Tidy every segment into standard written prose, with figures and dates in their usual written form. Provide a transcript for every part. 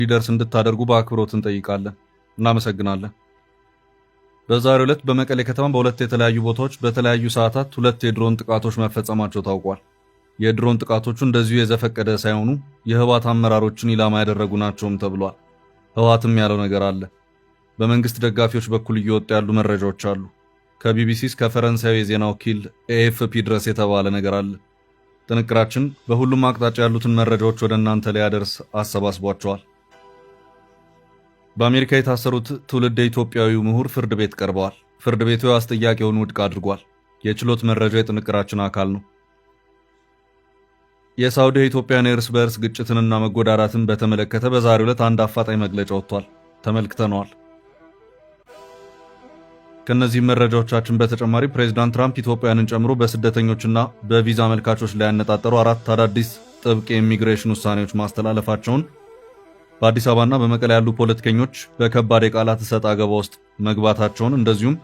ሊደርስ እንድታደርጉ በአክብሮት እንጠይቃለን። እናመሰግናለን። በዛሬው ዕለት በመቀሌ ከተማ በሁለት የተለያዩ ቦታዎች በተለያዩ ሰዓታት ሁለት የድሮን ጥቃቶች መፈጸማቸው ታውቋል። የድሮን ጥቃቶቹ እንደዚሁ የዘፈቀደ ሳይሆኑ የህወሓት አመራሮችን ኢላማ ያደረጉ ናቸውም ተብሏል። ህወሓትም ያለው ነገር አለ። በመንግስት ደጋፊዎች በኩል እየወጡ ያሉ መረጃዎች አሉ። ከቢቢሲ እስከ ፈረንሳዊ የዜና ወኪል ኤኤፍፒ ድረስ የተባለ ነገር አለ። ጥንቅራችን በሁሉም አቅጣጫ ያሉትን መረጃዎች ወደ እናንተ ሊያደርስ አሰባስቧቸዋል። በአሜሪካ የታሰሩት ትውልደ ኢትዮጵያዊው ምሁር ፍርድ ቤት ቀርበዋል። ፍርድ ቤቱ የዋስ ጥያቄውን ውድቅ አድርጓል። የችሎት መረጃ የጥንቅራችን አካል ነው። የሳውዲ የኢትዮጵያን የእርስ በእርስ ግጭትንና መጎዳዳትን በተመለከተ በዛሬው ዕለት አንድ አፋጣኝ መግለጫ ወጥቷል። ተመልክተነዋል። ከነዚህ መረጃዎቻችን በተጨማሪ ፕሬዝዳንት ትራምፕ ኢትዮጵያውያንን ጨምሮ በስደተኞችና በቪዛ አመልካቾች ላይ ያነጣጠሩ 4 አዳዲስ ጥብቅ የኢሚግሬሽን ውሳኔዎች ማስተላለፋቸውን፣ በአዲስ አበባና በመቀሌ ያሉ ፖለቲከኞች በከባድ የቃላት እሰጥ አገባ ውስጥ መግባታቸውን፣ እንደዚሁም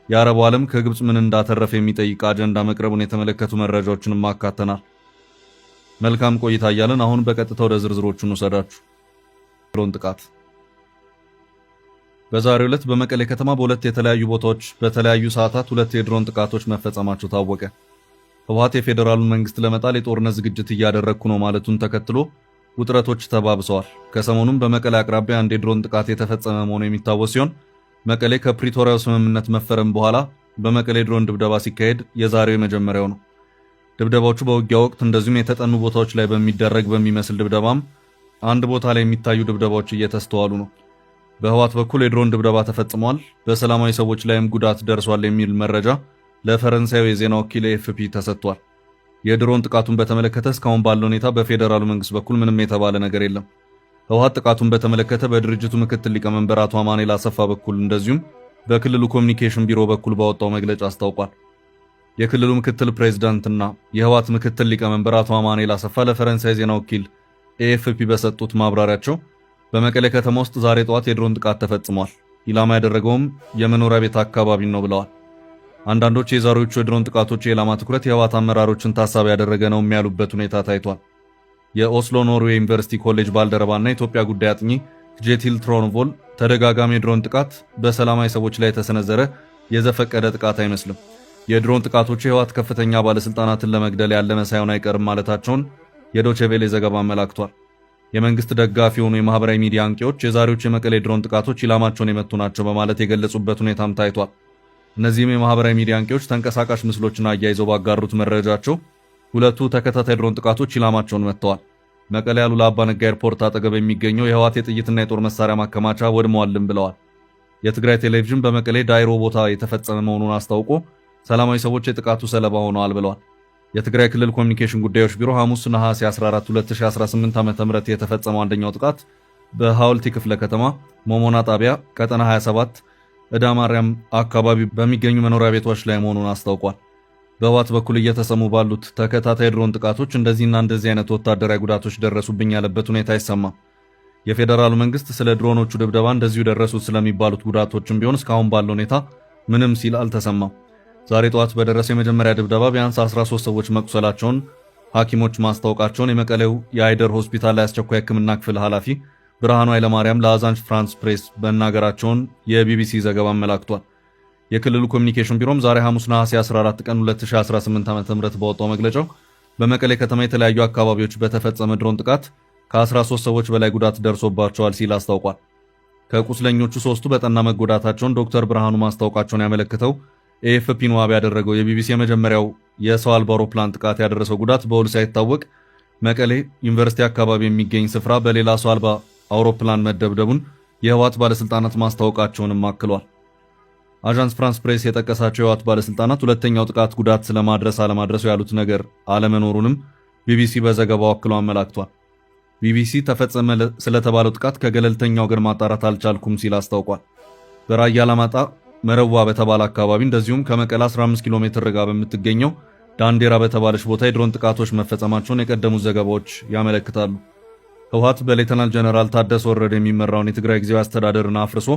የአረቡ ዓለም ከግብፅ ምን እንዳተረፈ የሚጠይቅ አጀንዳ መቅረቡን የተመለከቱ መረጃዎችንም አካተናል። መልካም ቆይታ እያለን አሁን በቀጥታ ወደ ዝርዝሮቹ እንውሰዳችሁ። ድሮን ጥቃት በዛሬው ዕለት በመቀሌ ከተማ በሁለት የተለያዩ ቦታዎች በተለያዩ ሰዓታት ሁለት የድሮን ጥቃቶች መፈጸማቸው ታወቀ። ህወሓት የፌዴራሉን መንግስት ለመጣል የጦርነት ዝግጅት እያደረግኩ ነው ማለቱን ተከትሎ ውጥረቶች ተባብሰዋል። ከሰሞኑም በመቀሌ አቅራቢያ አንድ የድሮን ጥቃት የተፈጸመ መሆኑ የሚታወስ ሲሆን መቀሌ ከፕሪቶሪያው ስምምነት መፈረም በኋላ በመቀሌ ድሮን ድብደባ ሲካሄድ የዛሬው የመጀመሪያው ነው። ድብደባዎቹ በውጊያ ወቅት እንደዚሁም የተጠኑ ቦታዎች ላይ በሚደረግ በሚመስል ድብደባም አንድ ቦታ ላይ የሚታዩ ድብደባዎች እየተስተዋሉ ነው። በህወሓት በኩል የድሮን ድብደባ ተፈጽሟል፣ በሰላማዊ ሰዎች ላይም ጉዳት ደርሷል የሚል መረጃ ለፈረንሳዩ የዜና ወኪል ኤኤፍፒ ተሰጥቷል። የድሮን ጥቃቱን በተመለከተ እስካሁን ባለው ሁኔታ በፌዴራሉ መንግስት በኩል ምንም የተባለ ነገር የለም። ህወሓት ጥቃቱን በተመለከተ በድርጅቱ ምክትል ሊቀመንበር አቶ አማኑኤል አሰፋ በኩል እንደዚሁም በክልሉ ኮሚኒኬሽን ቢሮ በኩል ባወጣው መግለጫ አስታውቋል። የክልሉ ምክትል ፕሬዝዳንትና የህወሓት ምክትል ሊቀመንበር አቶ አማኑኤል አሰፋ ለፈረንሳይ ዜና ወኪል ኤኤፍፒ በሰጡት ማብራሪያቸው በመቀሌ ከተማ ውስጥ ዛሬ ጠዋት የድሮን ጥቃት ተፈጽሟል፣ ኢላማ ያደረገውም የመኖሪያ ቤት አካባቢ ነው ብለዋል። አንዳንዶች የዛሬዎቹ የድሮን ጥቃቶች የኢላማ ትኩረት የህወሓት አመራሮችን ታሳቢ ያደረገ ነው የሚያሉበት ሁኔታ ታይቷል። የኦስሎ ኖርዌይ ዩኒቨርሲቲ ኮሌጅ ባልደረባና የኢትዮጵያ ጉዳይ አጥኚ ጄቲል ትሮንቮል ተደጋጋሚ የድሮን ጥቃት በሰላማዊ ሰዎች ላይ የተሰነዘረ የዘፈቀደ ጥቃት አይመስልም፣ የድሮን ጥቃቶቹ የህወሓት ከፍተኛ ባለስልጣናትን ለመግደል ያለመ ሳይሆን አይቀርም ማለታቸውን የዶቼ ቬለ ዘገባ አመላክቷል። የመንግስት ደጋፊ የሆኑ የማህበራዊ ሚዲያ አንቂዎች የዛሬዎቹ የመቀሌ ድሮን ጥቃቶች ኢላማቸውን የመቱ ናቸው በማለት የገለጹበት ሁኔታም ታይቷል። እነዚህም የማህበራዊ ሚዲያ አንቂዎች ተንቀሳቃሽ ምስሎችን አያይዘው ባጋሩት መረጃቸው ሁለቱ ተከታታይ ድሮን ጥቃቶች ኢላማቸውን መጥተዋል። መቀሌ አሉላ አባ ነጋ ኤርፖርት አጠገብ የሚገኘው የህወሓት የጥይትና የጦር መሳሪያ ማከማቻ ወድመዋልም ብለዋል። የትግራይ ቴሌቪዥን በመቀሌ ዳይሮ ቦታ የተፈጸመ መሆኑን አስታውቆ ሰላማዊ ሰዎች የጥቃቱ ሰለባ ሆነዋል ብለዋል። የትግራይ ክልል ኮሚኒኬሽን ጉዳዮች ቢሮ ሐሙስ ነሐሴ 14 2018 ዓ.ም የተፈጸመው አንደኛው ጥቃት በሐውልቲ ክፍለ ከተማ ሞሞና ጣቢያ ቀጠና 27 ዕዳ ማርያም አካባቢ በሚገኙ መኖሪያ ቤቶች ላይ መሆኑን አስታውቋል። በህወሓት በኩል እየተሰሙ ባሉት ተከታታይ ድሮን ጥቃቶች እንደዚህና እንደዚህ አይነት ወታደራዊ ጉዳቶች ደረሱብኝ ያለበት ሁኔታ አይሰማም። የፌዴራሉ መንግስት ስለ ድሮኖቹ ድብደባ እንደዚሁ ደረሱት ስለሚባሉት ጉዳቶችም ቢሆን እስካሁን ባለው ሁኔታ ምንም ሲል አልተሰማም። ዛሬ ጠዋት በደረሰው የመጀመሪያ ድብደባ ቢያንስ 13 ሰዎች መቁሰላቸውን ሐኪሞች ማስታወቃቸውን የመቀሌው የአይደር ሆስፒታል ላይ አስቸኳይ ሕክምና ክፍል ኃላፊ ብርሃኑ ኃይለማርያም ለአዛንጅ ፍራንስ ፕሬስ መናገራቸውን የቢቢሲ ዘገባ አመላክቷል። የክልሉ ኮሚኒኬሽን ቢሮም ዛሬ ሐሙስ ነሐሴ 14 ቀን 2018 ዓ.ም ባወጣው መግለጫው በመቀሌ ከተማ የተለያዩ አካባቢዎች በተፈጸመ ድሮን ጥቃት ከ13 ሰዎች በላይ ጉዳት ደርሶባቸዋል ሲል አስታውቋል። ከቁስለኞቹ 3ቱ በጠና መጎዳታቸውን ዶክተር ብርሃኑ ማስታወቃቸውን ያመለክተው ኤኤፍፒን ዋቢ ያደረገው የቢቢሲ የመጀመሪያው የሰው አልባ አውሮፕላን ጥቃት ያደረሰው ጉዳት በውል ሳይታወቅ መቀሌ ዩኒቨርሲቲ አካባቢ የሚገኝ ስፍራ በሌላ ሰው አልባ አውሮፕላን መደብደቡን የህወሓት ባለስልጣናት ማስታወቃቸውንም አክሏል። አዣንስ ፍራንስ ፕሬስ የጠቀሳቸው የህወሓት ባለስልጣናት ሁለተኛው ጥቃት ጉዳት ስለማድረስ አለማድረሱ ያሉት ነገር አለመኖሩንም ቢቢሲ በዘገባው አክሎ አመላክቷል። ቢቢሲ ተፈጸመ ስለተባለው ጥቃት ከገለልተኛ ወገን ማጣራት አልቻልኩም ሲል አስታውቋል። በራያ አላማጣ መረዋ በተባለ አካባቢ እንደዚሁም ከመቀሌ 15 ኪሎ ሜትር ርጋ በምትገኘው ዳንዴራ በተባለች ቦታ የድሮን ጥቃቶች መፈጸማቸውን የቀደሙት ዘገባዎች ያመለክታሉ። ህወሓት በሌተናል ጀነራል ታደሰ ወረደ የሚመራውን የትግራይ ጊዜያዊ አስተዳደርን አፍርሶ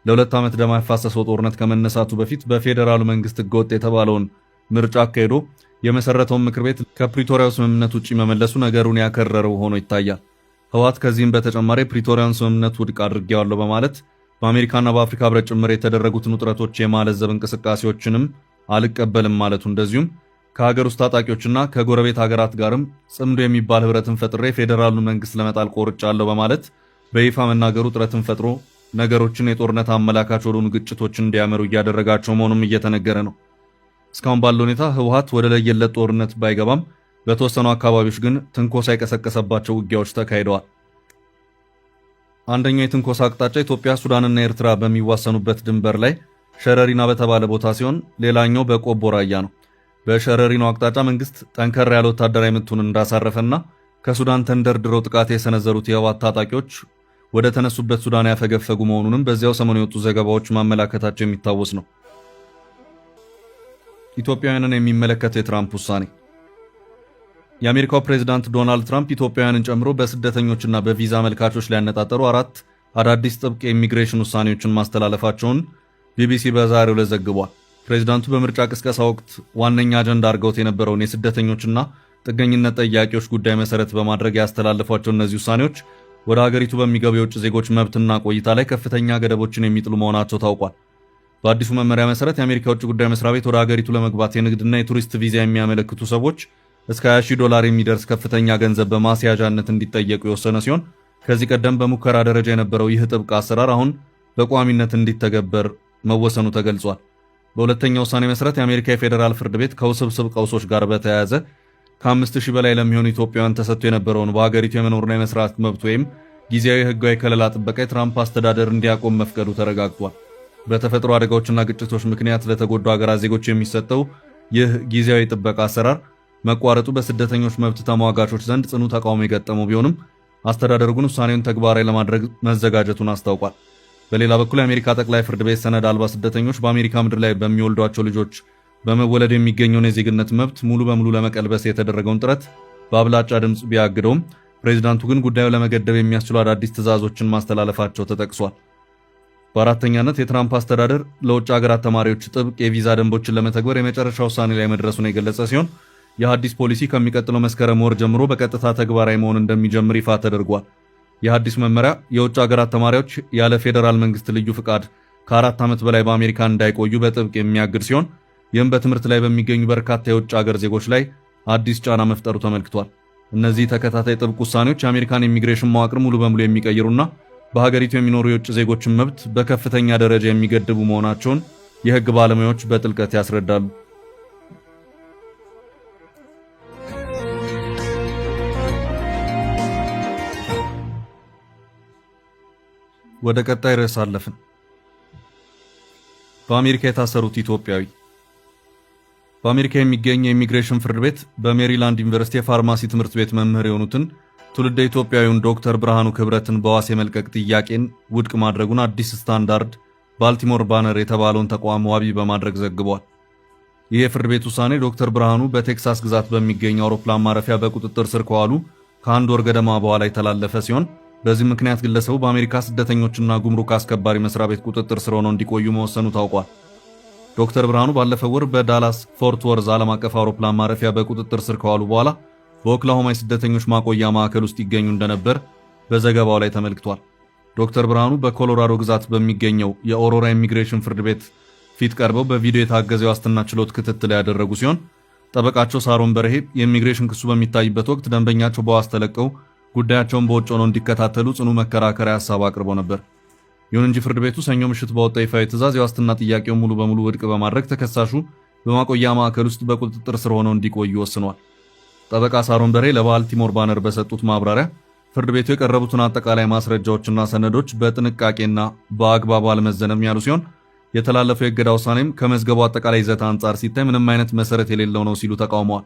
ለ2 ዓመት ደም ያፋሰሰው ጦርነት ከመነሳቱ በፊት በፌዴራሉ መንግስት ህገወጥ የተባለውን ምርጫ አካሄዶ የመሰረተውን ምክር ቤት ከፕሪቶሪያው ስምምነት ውጪ መመለሱ ነገሩን ያከረረው ሆኖ ይታያል። ህወሓት ከዚህም በተጨማሪ ፕሪቶሪያን ስምምነት ውድቅ አድርጌዋለሁ በማለት በአሜሪካና በአፍሪካ ህብረት ጭምር የተደረጉትን ውጥረቶች የማለዘብ እንቅስቃሴዎችንም አልቀበልም ማለቱ እንደዚሁም ከሀገር ውስጥ ታጣቂዎችና ከጎረቤት ሀገራት ጋርም ጽምዶ የሚባል ህብረትን ፈጥሬ ፌዴራሉን መንግስት ለመጣል ቆርጫለሁ በማለት በይፋ መናገሩ ውጥረትን ፈጥሮ ነገሮችን የጦርነት አመላካች ወደሆኑ ግጭቶች እንዲያመሩ እያደረጋቸው መሆኑም እየተነገረ ነው። እስካሁን ባለው ሁኔታ ህወሓት ወደ ለየለት ጦርነት ባይገባም በተወሰኑ አካባቢዎች ግን ትንኮሳ የቀሰቀሰባቸው ውጊያዎች ተካሂደዋል። አንደኛው የትንኮሳ አቅጣጫ ኢትዮጵያ፣ ሱዳንና ኤርትራ በሚዋሰኑበት ድንበር ላይ ሸረሪና በተባለ ቦታ ሲሆን ሌላኛው በቆቦ ራያ ነው። በሸረሪናው አቅጣጫ መንግስት ጠንከር ያለ ወታደራዊ ምቱን እንዳሳረፈና ከሱዳን ተንደርድረው ጥቃት የሰነዘሩት የህወሓት ታጣቂዎች ወደ ተነሱበት ሱዳን ያፈገፈጉ መሆኑንም በዚያው ሰሞኑ የወጡ ዘገባዎች ማመላከታቸው የሚታወስ ነው። ኢትዮጵያውያንን የሚመለከተው የትራምፕ ውሳኔ። የአሜሪካው ፕሬዝዳንት ዶናልድ ትራምፕ ኢትዮጵያውያንን ጨምሮ በስደተኞችና በቪዛ መልካቾች ላይ ያነጣጠሩ 4 አዳዲስ ጥብቅ የኢሚግሬሽን ውሳኔዎችን ማስተላለፋቸውን ቢቢሲ በዛሬው ዕለት ዘግቧል። ፕሬዝዳንቱ በምርጫ ቅስቀሳ ወቅት ዋነኛ አጀንዳ አድርገውት የነበረውን የስደተኞችና ጥገኝነት ጠያቂዎች ጉዳይ መሰረት በማድረግ ያስተላለፏቸው እነዚህ ውሳኔዎች ወደ ሀገሪቱ በሚገቡ የውጭ ዜጎች መብትና ቆይታ ላይ ከፍተኛ ገደቦችን የሚጥሉ መሆናቸው ታውቋል። በአዲሱ መመሪያ መሰረት የአሜሪካ ውጭ ጉዳይ መስሪያ ቤት ወደ ሀገሪቱ ለመግባት የንግድና የቱሪስት ቪዛ የሚያመለክቱ ሰዎች እስከ $20,000 የሚደርስ ከፍተኛ ገንዘብ በማስያዣነት እንዲጠየቁ የወሰነ ሲሆን ከዚህ ቀደም በሙከራ ደረጃ የነበረው ይህ ጥብቅ አሰራር አሁን በቋሚነት እንዲተገበር መወሰኑ ተገልጿል። በሁለተኛው ውሳኔ መሰረት የአሜሪካ የፌዴራል ፍርድ ቤት ከውስብስብ ቀውሶች ጋር በተያያዘ ከ5,000 በላይ ለሚሆኑ ኢትዮጵያውያን ተሰጥቶ የነበረውን በሀገሪቱ የመኖርና የመስራት መብት ወይም ጊዜያዊ ህጋዊ ከለላ ጥበቃ የትራምፕ አስተዳደር እንዲያቆም መፍቀዱ ተረጋግጧል። በተፈጥሮ አደጋዎችና ግጭቶች ምክንያት ለተጎዱ ሀገራት ዜጎች የሚሰጠው ይህ ጊዜያዊ ጥበቃ አሰራር መቋረጡ በስደተኞች መብት ተሟጋቾች ዘንድ ጽኑ ተቃውሞ የገጠመው ቢሆንም አስተዳደሩ ግን ውሳኔውን ተግባራዊ ለማድረግ መዘጋጀቱን አስታውቋል። በሌላ በኩል የአሜሪካ ጠቅላይ ፍርድ ቤት ሰነድ አልባ ስደተኞች በአሜሪካ ምድር ላይ በሚወልዷቸው ልጆች በመወለድ የሚገኘውን የዜግነት መብት ሙሉ በሙሉ ለመቀልበስ የተደረገውን ጥረት በአብላጫ ድምፅ ቢያግደውም ፕሬዝዳንቱ ግን ጉዳዩ ለመገደብ የሚያስችሉ አዳዲስ ትዕዛዞችን ማስተላለፋቸው ተጠቅሷል። በአራተኛነት የትራምፕ አስተዳደር ለውጭ ሀገራት ተማሪዎች ጥብቅ የቪዛ ደንቦችን ለመተግበር የመጨረሻ ውሳኔ ላይ መድረሱን የገለጸ ሲሆን ይህ አዲስ ፖሊሲ ከሚቀጥለው መስከረም ወር ጀምሮ በቀጥታ ተግባራዊ መሆን እንደሚጀምር ይፋ ተደርጓል። ይህ አዲስ መመሪያ የውጭ ሀገራት ተማሪዎች ያለ ፌዴራል መንግስት ልዩ ፍቃድ ከ4 ዓመት በላይ በአሜሪካ እንዳይቆዩ በጥብቅ የሚያግድ ሲሆን ይህም በትምህርት ላይ በሚገኙ በርካታ የውጭ ሀገር ዜጎች ላይ አዲስ ጫና መፍጠሩ ተመልክቷል። እነዚህ ተከታታይ ጥብቅ ውሳኔዎች የአሜሪካን ኢሚግሬሽን መዋቅር ሙሉ በሙሉ የሚቀይሩና በሀገሪቱ የሚኖሩ የውጭ ዜጎችን መብት በከፍተኛ ደረጃ የሚገድቡ መሆናቸውን የህግ ባለሙያዎች በጥልቀት ያስረዳሉ። ወደ ቀጣይ ርዕስ አለፍን። በአሜሪካ የታሰሩት ኢትዮጵያዊ። በአሜሪካ የሚገኝ የኢሚግሬሽን ፍርድ ቤት በሜሪላንድ ዩኒቨርሲቲ የፋርማሲ ትምህርት ቤት መምህር የሆኑትን ትውልደ ኢትዮጵያዊውን ዶክተር ብርሃኑ ክብረትን በዋስ የመልቀቅ ጥያቄን ውድቅ ማድረጉን አዲስ ስታንዳርድ ባልቲሞር ባነር የተባለውን ተቋም ዋቢ በማድረግ ዘግቧል። ይህ የፍርድ ቤት ውሳኔ ዶክተር ብርሃኑ በቴክሳስ ግዛት በሚገኝ አውሮፕላን ማረፊያ በቁጥጥር ስር ከዋሉ ከአንድ ወር ገደማ በኋላ የተላለፈ ሲሆን በዚህ ምክንያት ግለሰቡ በአሜሪካ ስደተኞችና ጉምሩክ አስከባሪ መስሪያ ቤት ቁጥጥር ስር ሆነው እንዲቆዩ መወሰኑ ታውቋል። ዶክተር ብርሃኑ ባለፈው ወር በዳላስ ፎርት ወርዝ ዓለም አቀፍ አውሮፕላን ማረፊያ በቁጥጥር ስር ከዋሉ በኋላ በኦክላሆማ የስደተኞች ማቆያ ማዕከል ውስጥ ይገኙ እንደነበር በዘገባው ላይ ተመልክቷል። ዶክተር ብርሃኑ በኮሎራዶ ግዛት በሚገኘው የኦሮራ ኢሚግሬሽን ፍርድ ቤት ፊት ቀርበው በቪዲዮ የታገዘ የዋስትና ችሎት ክትትል ያደረጉ ሲሆን ጠበቃቸው ሳሮን በርሄ የኢሚግሬሽን ክሱ በሚታይበት ወቅት ደንበኛቸው በዋስ ተለቀው ጉዳያቸውን በውጭ ሆነው እንዲከታተሉ ጽኑ መከራከሪያ ሐሳብ አቅርቦ ነበር። ይሁን እንጂ ፍርድ ቤቱ ሰኞ ምሽት ባወጣው ይፋዊ ትዕዛዝ የዋስትና ጥያቄውን ሙሉ በሙሉ ውድቅ በማድረግ ተከሳሹ በማቆያ ማዕከል ውስጥ በቁጥጥር ስር ሆነው እንዲቆዩ ወስኗል። ጠበቃ ሳሮን በርሄ ለባልቲሞር ባነር በሰጡት ማብራሪያ ፍርድ ቤቱ የቀረቡትን አጠቃላይ ማስረጃዎችና ሰነዶች በጥንቃቄና በአግባቡ አልመዘነም ያሉ ሲሆን የተላለፈው የእገዳ ውሳኔም ከመዝገቡ አጠቃላይ ይዘት አንጻር ሲታይ ምንም አይነት መሰረት የሌለው ነው ሲሉ ተቃውመዋል።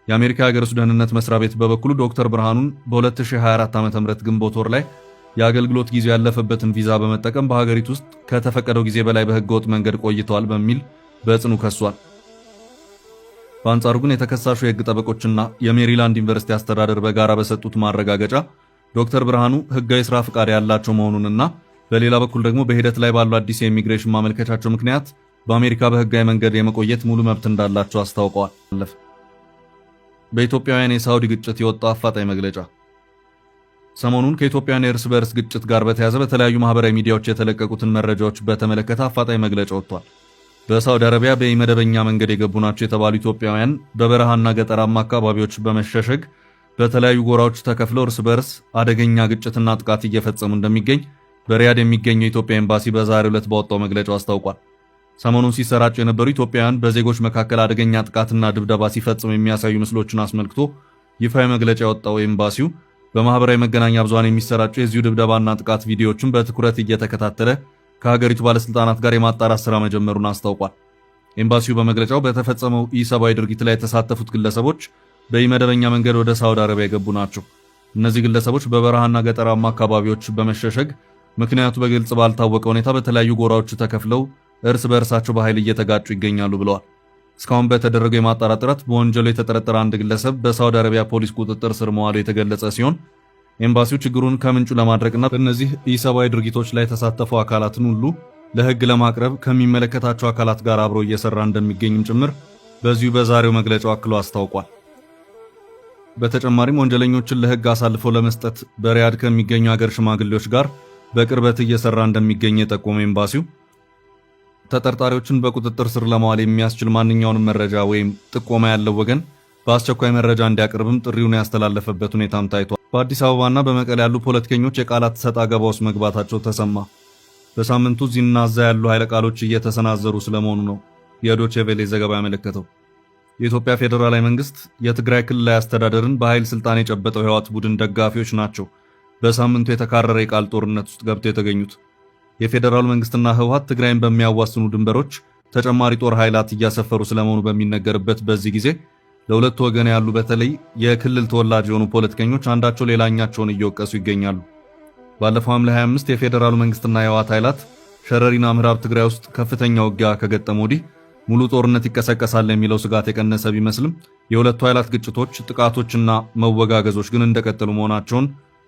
የአሜሪካ የሀገር ውስጥ ደህንነት መስሪያ ቤት በበኩሉ ዶክተር ብርሃኑን በ2024 ዓ.ም ግንቦት ወር ላይ የአገልግሎት ጊዜው ያለፈበትን ቪዛ በመጠቀም በሀገሪቱ ውስጥ ከተፈቀደው ጊዜ በላይ በህገወጥ መንገድ ቆይተዋል በሚል በጽኑ ከሷል። በአንጻሩ ግን የተከሳሹ የህግ ጠበቆችና የሜሪላንድ ዩኒቨርሲቲ አስተዳደር በጋራ በሰጡት ማረጋገጫ ዶክተር ብርሃኑ ህጋዊ ስራ ፍቃድ ያላቸው መሆኑንና በሌላ በኩል ደግሞ በሂደት ላይ ባሉ አዲስ የኢሚግሬሽን ማመልከቻቸው ምክንያት በአሜሪካ በህጋዊ መንገድ የመቆየት ሙሉ መብት እንዳላቸው አስታውቀዋል። በኢትዮጵያውያን የሳውዲ ግጭት የወጣ አፋጣኝ መግለጫ። ሰሞኑን ከኢትዮጵያና የእርስ በርስ ግጭት ጋር በተያያዘ በተለያዩ ማህበራዊ ሚዲያዎች የተለቀቁትን መረጃዎች በተመለከተ አፋጣኝ መግለጫ ወጥቷል። በሳውዲ አረቢያ በኢመደበኛ መንገድ የገቡ ናቸው የተባሉ ኢትዮጵያውያን በበረሃና ገጠራማ አካባቢዎች በመሸሸግ በተለያዩ ጎራዎች ተከፍለው እርስ በርስ አደገኛ ግጭትና ጥቃት እየፈጸሙ እንደሚገኝ በሪያድ የሚገኘው የኢትዮጵያ ኤምባሲ በዛሬው ዕለት ባወጣው መግለጫው አስታውቋል። ሰሞኑን ሲሰራጩ የነበሩ ኢትዮጵያውያን በዜጎች መካከል አደገኛ ጥቃትና ድብደባ ሲፈጽሙ የሚያሳዩ ምስሎችን አስመልክቶ ይፋዊ መግለጫ ያወጣው ኤምባሲው በማህበራዊ መገናኛ ብዙሃን የሚሰራጩ የዚሁ ድብደባና ጥቃት ቪዲዮዎችን በትኩረት እየተከታተለ ከሀገሪቱ ባለስልጣናት ጋር የማጣራት ሥራ መጀመሩን አስታውቋል። ኤምባሲው በመግለጫው በተፈጸመው ኢሰብአዊ ድርጊት ላይ የተሳተፉት ግለሰቦች በኢመደበኛ መንገድ ወደ ሳውዲ አረቢያ የገቡ ናቸው። እነዚህ ግለሰቦች በበረሃና ገጠራማ አካባቢዎች በመሸሸግ ምክንያቱ በግልጽ ባልታወቀ ሁኔታ በተለያዩ ጎራዎች ተከፍለው እርስ በእርሳቸው በኃይል እየተጋጩ ይገኛሉ ብለዋል። እስካሁን በተደረገው የማጣራት ጥረት በወንጀሉ የተጠረጠረ አንድ ግለሰብ በሳውዲ አረቢያ ፖሊስ ቁጥጥር ስር መዋሉ የተገለጸ ሲሆን ኤምባሲው ችግሩን ከምንጩ ለማድረቅና በእነዚህ ኢሰብአዊ ድርጊቶች ላይ የተሳተፉ አካላትን ሁሉ ለሕግ ለማቅረብ ከሚመለከታቸው አካላት ጋር አብሮ እየሰራ እንደሚገኝም ጭምር በዚሁ በዛሬው መግለጫው አክሎ አስታውቋል። በተጨማሪም ወንጀለኞችን ለሕግ አሳልፈው ለመስጠት በሪያድ ከሚገኙ ሀገር ሽማግሌዎች ጋር በቅርበት እየሰራ እንደሚገኝ የጠቆመው ኤምባሲው ተጠርጣሪዎችን በቁጥጥር ስር ለማዋል የሚያስችል ማንኛውንም መረጃ ወይም ጥቆማ ያለው ወገን በአስቸኳይ መረጃ እንዲያቀርብም ጥሪውን ያስተላለፈበት ሁኔታም ታይቷል። በአዲስ አበባና በመቀሌ ያሉ ፖለቲከኞች የቃላት ሰጣ ገባ ውስጥ መግባታቸው ተሰማ። በሳምንቱ እዚህና እዛ ያሉ ኃይለ ቃሎች እየተሰናዘሩ ስለመሆኑ ነው የዶቼ ቬለ ዘገባ ያመለከተው። የኢትዮጵያ ፌዴራላዊ መንግስት የትግራይ ክልላዊ አስተዳደርን በኃይል ስልጣን የጨበጠው የህወሓት ቡድን ደጋፊዎች ናቸው በሳምንቱ የተካረረ የቃል ጦርነት ውስጥ ገብተው የተገኙት። የፌዴራሉ መንግስትና ህወሓት ትግራይን በሚያዋስኑ ድንበሮች ተጨማሪ ጦር ኃይላት እያሰፈሩ ስለመሆኑ በሚነገርበት በዚህ ጊዜ ለሁለቱ ወገን ያሉ በተለይ የክልል ተወላጅ የሆኑ ፖለቲከኞች አንዳቸው ሌላኛቸውን እየወቀሱ ይገኛሉ። ባለፈው ሐምሌ 25 የፌዴራሉ መንግስትና የህወሓት ኃይላት ሸረሪና ምዕራብ ትግራይ ውስጥ ከፍተኛ ውጊያ ከገጠሙ ወዲህ ሙሉ ጦርነት ይቀሰቀሳል የሚለው ስጋት የቀነሰ ቢመስልም የሁለቱ ኃይላት ግጭቶች፣ ጥቃቶችና መወጋገዞች ግን እንደቀጠሉ መሆናቸውን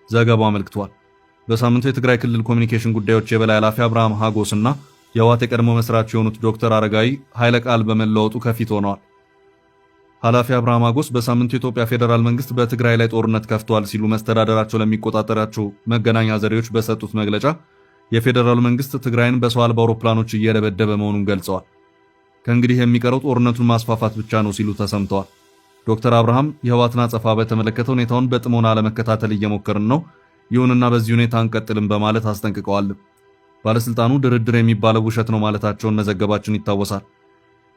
ዘገባው አመልክቷል። በሳምንቱ የትግራይ ክልል ኮሚኒኬሽን ጉዳዮች የበላይ ኃላፊ አብርሃም ሀጎስና የህወሓት የቀድሞ መስራች የሆኑት ዶክተር አረጋዊ ኃይለ ቃል በመለወጡ ከፊት ሆነዋል። ኃላፊ አብርሃም ሀጎስ በሳምንቱ የኢትዮጵያ ፌዴራል መንግስት በትግራይ ላይ ጦርነት ከፍቷል ሲሉ መስተዳደራቸው ለሚቆጣጠራቸው መገናኛ ዘዴዎች በሰጡት መግለጫ የፌዴራሉ መንግስት ትግራይን በሰው አልባ አውሮፕላኖች እየደበደበ መሆኑን ገልጸዋል። ከእንግዲህ የሚቀረው ጦርነቱን ማስፋፋት ብቻ ነው ሲሉ ተሰምተዋል። ዶክተር አብርሃም የህወሓትን አጸፋ በተመለከተ ሁኔታውን በጥሞና ለመከታተል እየሞከርን ነው፣ ይሁንና በዚህ ሁኔታ አንቀጥልም በማለት አስጠንቅቀዋል። ባለስልጣኑ ድርድር የሚባለው ውሸት ነው ማለታቸውን መዘገባችን ይታወሳል።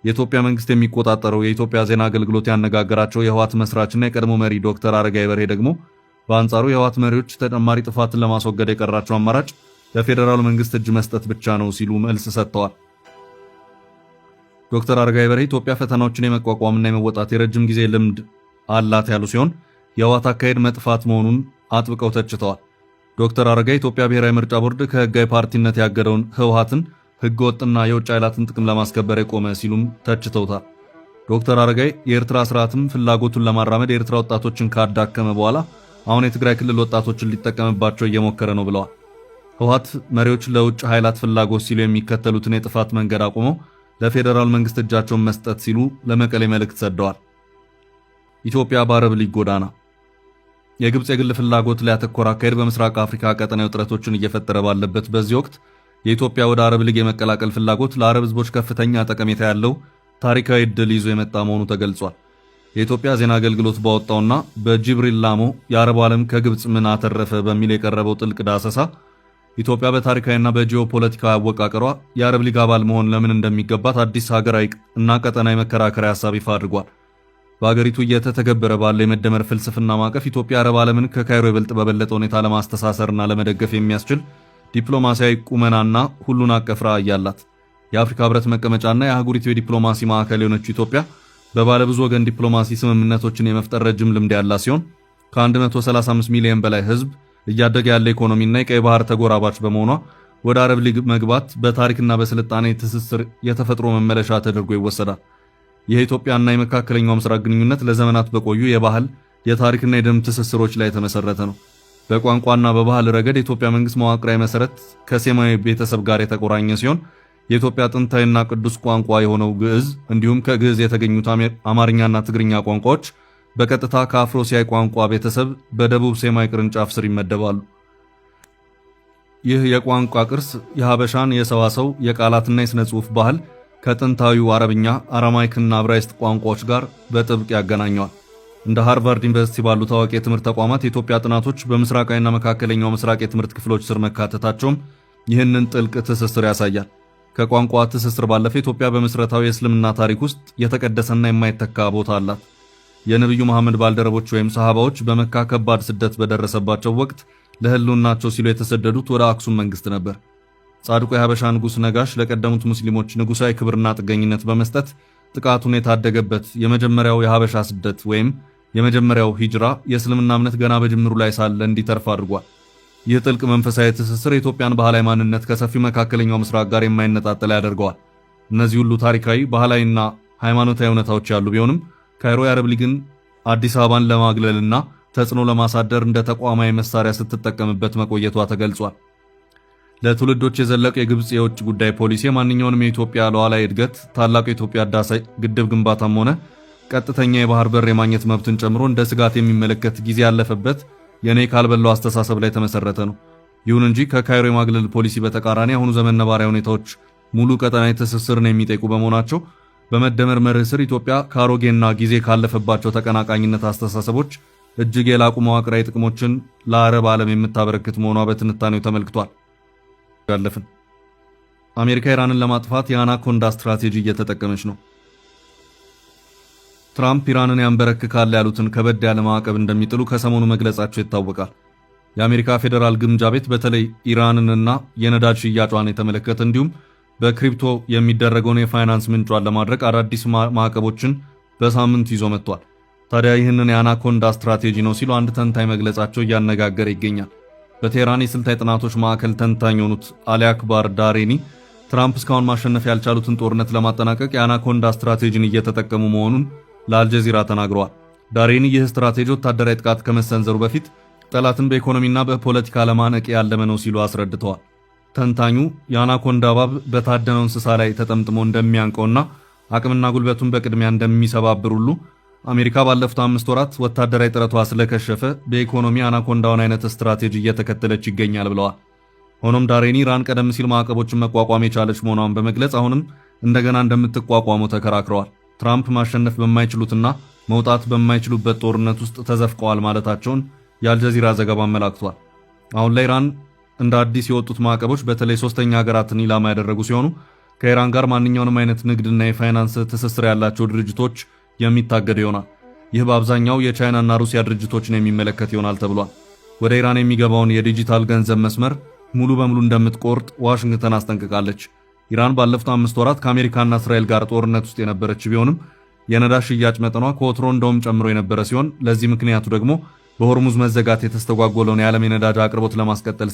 የኢትዮጵያ መንግስት የሚቆጣጠረው የኢትዮጵያ ዜና አገልግሎት ያነጋገራቸው የህወሓት መስራችና የቀድሞ መሪ ዶክተር አረጋዊ በርሄ ደግሞ በአንጻሩ የህወሓት መሪዎች ተጨማሪ ጥፋትን ለማስወገድ የቀራቸው አማራጭ ለፌዴራሉ መንግስት እጅ መስጠት ብቻ ነው ሲሉ መልስ ሰጥተዋል። ዶክተር አረጋዊ በርሄ ኢትዮጵያ ፈተናዎችን የመቋቋምና የመወጣት የረጅም ጊዜ ልምድ አላት ያሉ ሲሆን የህወሓት አካሄድ መጥፋት መሆኑን አጥብቀው ተችተዋል። ዶክተር አረጋዊ ኢትዮጵያ ብሔራዊ ምርጫ ቦርድ ከህጋዊ ፓርቲነት ያገደውን ህወሓትን ህገ ወጥና የውጭ ኃይላትን ጥቅም ለማስከበር የቆመ ሲሉም ተችተውታል። ዶክተር አረጋዊ የኤርትራ ስርዓትም ፍላጎቱን ለማራመድ የኤርትራ ወጣቶችን ካዳከመ በኋላ አሁን የትግራይ ክልል ወጣቶችን ሊጠቀምባቸው እየሞከረ ነው ብለዋል። ህወሓት መሪዎች ለውጭ ኃይላት ፍላጎት ሲሉ የሚከተሉትን የጥፋት መንገድ አቁመው ለፌዴራል መንግስት እጃቸውን መስጠት ሲሉ ለመቀሌ መልእክት ሰደዋል። ኢትዮጵያ በአረብ ሊግ ጎዳና የግብጽ የግል ፍላጎት ላይ ያተኮረ አካሄድ በምስራቅ አፍሪካ ቀጠናዊ ውጥረቶችን እየፈጠረ ባለበት በዚህ ወቅት የኢትዮጵያ ወደ አረብ ሊግ የመቀላቀል ፍላጎት ለአረብ ህዝቦች ከፍተኛ ጠቀሜታ ያለው ታሪካዊ ዕድል ይዞ የመጣ መሆኑ ተገልጿል። የኢትዮጵያ ዜና አገልግሎት ባወጣውና በጅብሪል ላሞ የአረብ ዓለም ከግብጽ ምን አተረፈ በሚል የቀረበው ጥልቅ ዳሰሳ ኢትዮጵያ በታሪካዊና በጂኦፖለቲካዊ አወቃቀሯ የአረብ ሊግ አባል መሆን ለምን እንደሚገባት አዲስ ሀገራዊ እና ቀጠናዊ መከራከሪያ ሐሳብ ይፋ አድርጓል። በአገሪቱ እየተተገበረ ባለው የመደመር ፍልስፍና ማዕቀፍ ኢትዮጵያ አረብ ዓለምን ከካይሮ ይበልጥ በበለጠ ሁኔታ ለማስተሳሰርና ለመደገፍ የሚያስችል ዲፕሎማሲያዊ ቁመናና ሁሉን አቀፍ ራዕይ አላት። የአፍሪካ ህብረት መቀመጫና የአህጉሪቱ የዲፕሎማሲ ማዕከል የሆነችው ኢትዮጵያ በባለብዙ ወገን ዲፕሎማሲ ስምምነቶችን የመፍጠር ረጅም ልምድ ያላት ሲሆን ከ135 ሚሊዮን በላይ ህዝብ እያደገ ያለ ኢኮኖሚና የቀይ ባህር ተጎራባች በመሆኗ ወደ አረብ ሊግ መግባት በታሪክና በስልጣኔ ትስስር የተፈጥሮ መመለሻ ተደርጎ ይወሰዳል። የኢትዮጵያና የመካከለኛው ምስራቅ ግንኙነት ለዘመናት በቆዩ የባህል የታሪክና የደም ትስስሮች ላይ የተመሰረተ ነው። በቋንቋና በባህል ረገድ የኢትዮጵያ መንግስት መዋቅራዊ መሰረት ከሴማዊ ቤተሰብ ጋር የተቆራኘ ሲሆን የኢትዮጵያ ጥንታዊና ቅዱስ ቋንቋ የሆነው ግዕዝ እንዲሁም ከግዕዝ የተገኙት አማርኛና ትግርኛ ቋንቋዎች በቀጥታ ከአፍሮሲያይ ቋንቋ ቤተሰብ በደቡብ ሴማይ ቅርንጫፍ ስር ይመደባሉ። ይህ የቋንቋ ቅርስ የሐበሻን የሰዋሰው የቃላትና የሥነ ጽሑፍ ባህል ከጥንታዊው አረብኛ፣ አራማይክና ዕብራይስጥ ቋንቋዎች ጋር በጥብቅ ያገናኘዋል። እንደ ሃርቫርድ ዩኒቨርሲቲ ባሉ ታዋቂ የትምህርት ተቋማት የኢትዮጵያ ጥናቶች በምስራቃዊና መካከለኛው ምስራቅ የትምህርት ክፍሎች ስር መካተታቸውም ይህንን ጥልቅ ትስስር ያሳያል። ከቋንቋ ትስስር ባለፈ ኢትዮጵያ በምስረታዊ የእስልምና ታሪክ ውስጥ የተቀደሰና የማይተካ ቦታ አላት። የነቢዩ መሐመድ ባልደረቦች ወይም ሰሃባዎች በመካ ከባድ ስደት በደረሰባቸው ወቅት ለህልውናቸው ሲሉ የተሰደዱት ወደ አክሱም መንግስት ነበር። ጻድቁ የሐበሻ ንጉሥ ነጋሽ ለቀደሙት ሙስሊሞች ንጉሳዊ ክብርና ጥገኝነት በመስጠት ጥቃቱን የታደገበት የመጀመሪያው የሐበሻ ስደት ወይም የመጀመሪያው ሂጅራ የእስልምና እምነት ገና በጅምሩ ላይ ሳለ እንዲተርፍ አድርጓል። ይህ ጥልቅ መንፈሳዊ ትስስር የኢትዮጵያን ባህላዊ ማንነት ከሰፊው መካከለኛው ምስራቅ ጋር የማይነጣጠል ያደርገዋል። እነዚህ ሁሉ ታሪካዊ፣ ባህላዊና ሃይማኖታዊ እውነታዎች ያሉ ቢሆንም ካይሮ የአረብ ሊግን አዲስ አበባን ለማግለልና ተጽዕኖ ለማሳደር እንደ ተቋማዊ መሳሪያ ስትጠቀምበት መቆየቷ ተገልጿል። ለትውልዶች የዘለቀ የግብጽ የውጭ ጉዳይ ፖሊሲ ማንኛውንም የኢትዮጵያ ሉዓላዊ እድገት፣ ታላቁ የኢትዮጵያ ህዳሴ ግድብ ግንባታም ሆነ ቀጥተኛ የባህር በር የማግኘት መብትን ጨምሮ እንደ ስጋት የሚመለከት ጊዜ ያለፈበት የኔ ካልበላው አስተሳሰብ ላይ ተመሰረተ ነው። ይሁን እንጂ ከካይሮ የማግለል ፖሊሲ በተቃራኒ አሁኑ ዘመን ነባራዊ ሁኔታዎች ሙሉ ቀጠናዊ ትስስርን የሚጠይቁ በመሆናቸው በመደመር መርህ ስር ኢትዮጵያ ከአሮጌና ጊዜ ካለፈባቸው ተቀናቃኝነት አስተሳሰቦች እጅግ የላቁ መዋቅራዊ ጥቅሞችን ለአረብ ዓለም የምታበረክት መሆኗ በትንታኔው ተመልክቷል። ያለፍን አሜሪካ ኢራንን ለማጥፋት የአናኮንዳ ስትራቴጂ እየተጠቀመች ነው። ትራምፕ ኢራንን ያንበረክካል ያሉትን ከበድ ያለ ማዕቀብ እንደሚጥሉ ከሰሞኑ መግለጻቸው ይታወቃል። የአሜሪካ ፌዴራል ግምጃ ቤት በተለይ ኢራንንና የነዳጅ ሽያጯን የተመለከተ እንዲሁም በክሪፕቶ የሚደረገውን የፋይናንስ ምንጯን ለማድረግ አዳዲስ ማዕቀቦችን በሳምንት ይዞ መጥቷል። ታዲያ ይህንን የአናኮንዳ ስትራቴጂ ነው ሲሉ አንድ ተንታኝ መግለጻቸው እያነጋገረ ይገኛል። በቴህራን የስልታዊ ጥናቶች ማዕከል ተንታኝ የሆኑት አሊ አክባር ዳሬኒ ትራምፕ እስካሁን ማሸነፍ ያልቻሉትን ጦርነት ለማጠናቀቅ የአናኮንዳ ስትራቴጂን እየተጠቀሙ መሆኑን ለአልጀዚራ ተናግረዋል። ዳሬኒ ይህ ስትራቴጂ ወታደራዊ ጥቃት ከመሰንዘሩ በፊት ጠላትን በኢኮኖሚና በፖለቲካ ለማነቅ ያለመ ነው ሲሉ አስረድተዋል። ተንታኙ የአናኮንዳ እባብ በታደነው እንስሳ ላይ ተጠምጥሞ እንደሚያንቀውና አቅምና ጉልበቱን በቅድሚያ እንደሚሰባብር ሁሉ አሜሪካ ባለፉት 5 ወራት ወታደራዊ ጥረቷ ስለከሸፈ በኢኮኖሚ አናኮንዳውን አይነት ስትራቴጂ እየተከተለች ይገኛል ብለዋል። ሆኖም ዳሬኒ ኢራን ቀደም ሲል ማዕቀቦችን መቋቋም የቻለች መሆኗን በመግለጽ አሁንም እንደገና እንደምትቋቋሙ ተከራክረዋል። ትራምፕ ማሸነፍ በማይችሉትና መውጣት በማይችሉበት ጦርነት ውስጥ ተዘፍቀዋል ማለታቸውን የአልጀዚራ ዘገባ አመላክቷል። አሁን ላይ ኢራን እንደ አዲስ የወጡት ማዕቀቦች በተለይ ሶስተኛ ሀገራትን ኢላማ ያደረጉ ሲሆኑ ከኢራን ጋር ማንኛውንም አይነት ንግድና የፋይናንስ ትስስር ያላቸው ድርጅቶች የሚታገድ ይሆናል። ይህ በአብዛኛው የቻይናና ሩሲያ ድርጅቶችን የሚመለከት ይሆናል ተብሏል። ወደ ኢራን የሚገባውን የዲጂታል ገንዘብ መስመር ሙሉ በሙሉ እንደምትቆርጥ ዋሽንግተን አስጠንቅቃለች። ኢራን ባለፉት 5 ወራት ከአሜሪካና እስራኤል ጋር ጦርነት ውስጥ የነበረች ቢሆንም የነዳጅ ሽያጭ መጠኗ ከወትሮ እንደውም ጨምሮ የነበረ ሲሆን ለዚህ ምክንያቱ ደግሞ በሆርሙዝ መዘጋት የተስተጓጎለውን የዓለም የነዳጅ አቅርቦት ለማስቀጠል